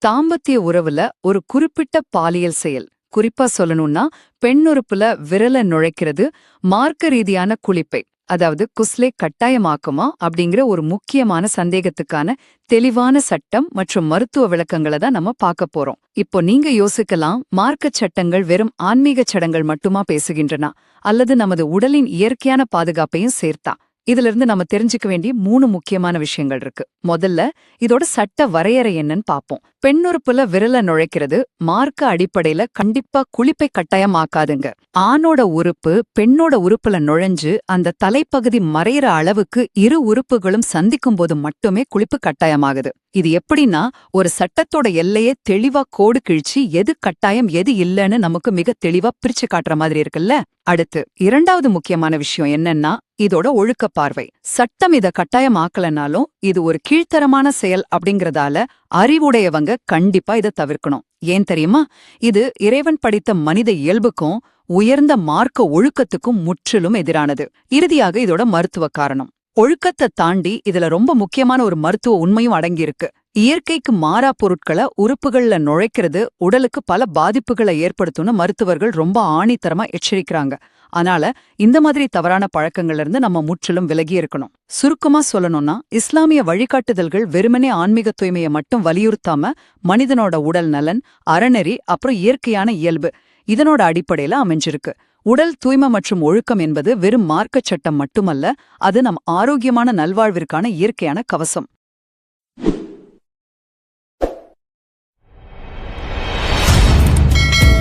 தாம்பத்திய உறவுல ஒரு குறிப்பிட்ட பாலியல் செயல், குறிப்பா சொல்லணும்னா பெண்ணுறுப்புல விரல நுழைக்கிறது, மார்க்க ரீதியான குளிப்பை, அதாவது குஸ்லே கட்டாயமாக்குமா அப்படிங்கிற ஒரு முக்கியமான சந்தேகத்துக்கான தெளிவான சட்டம் மற்றும் மருத்துவ விளக்கங்களை தான் நம்ம பார்க்க போறோம். இப்போ நீங்க யோசிக்கலாம், மார்க்கச் சட்டங்கள் வெறும் ஆன்மீக சடங்கள் மட்டுமா பேசுகின்றன, அல்லது நமது உடலின் இயற்கையான பாதுகாப்பையும் சேர்த்தா? இதுல இருந்து நம்ம தெரிஞ்சுக்க வேண்டிய 3 முக்கியமான விஷயங்கள் இருக்கு. முதல்ல இதோட சட்ட வரையறை என்னன்னு பாப்போம். பெண்ணுறுப்புல விரல நுழைக்கிறது மார்க்க அடிப்படையில கண்டிப்பா குளிப்பை கட்டாயமாக்காதுங்க. ஆணோட உறுப்பு பெண்ணோட உறுப்புல நுழைஞ்சு அந்த தலைப்பகுதி மறையிற அளவுக்கு இரு உறுப்புகளும் சந்திக்கும் போது மட்டுமே குளிப்பு கட்டாயமாகுது. இது எப்படின்னா, ஒரு சட்டத்தோட எல்லையே தெளிவா கோடு கிழிச்சு எது கட்டாயம் எது இல்லைன்னு நமக்கு மிக தெளிவா பிரிச்சு காட்டுற மாதிரி இருக்குல்ல. அடுத்து இரண்டாவது முக்கியமான விஷயம் என்னன்னா, இதோட ஒழுக்க பார்வை. சட்டம் இத கட்டாயமாக்கலனாலும் இது ஒரு கீழ்த்தரமான செயல் அப்படிங்கறதால அறிவுடையவங்க கண்டிப்பா இதை தவிர்க்கணும். ஏன் தெரியுமா? இது இறைவன் படைத்த மனித இயல்புக்கும் உயர்ந்த மார்க்க ஒழுக்கத்துக்கும் முற்றிலும் எதிரானது. இறுதியாக இதோட மருத்துவ காரணம். ஒழுக்கத்தை தாண்டி இதுல ரொம்ப முக்கியமான ஒரு மருத்துவ உண்மையும் அடங்கியிருக்கு. இயற்கைக்கு மாறா பொருட்களை உறுப்புகள்ல நுழைக்கிறது உடலுக்கு பல பாதிப்புகளை ஏற்படுத்தும்னு மருத்துவர்கள் ரொம்ப ஆணித்தரமா எச்சரிக்கிறாங்க. அதனால இந்த மாதிரி தவறான பழக்கங்கள்ல இருந்து நம்ம முற்றிலும் விலகி இருக்கணும். சுருக்கமா சொல்லணும்னா, இஸ்லாமிய வழிகாட்டுதல்கள் வெறுமனே ஆன்மீக தூய்மையை மட்டும் வலியுறுத்தாம மனிதனோட உடல் நலன், அறநெறி, அப்புறம் இயற்கையான இயல்பு இதனோட அடிப்படையில அமைஞ்சிருக்கு. உடல் தூய்மை மற்றும் ஒழுக்கம் என்பது வெறும் மார்க்கச் சட்டம் மட்டுமல்ல, அது நம் ஆரோக்கியமான நல்வாழ்விற்கான இயற்கையான கவசம்.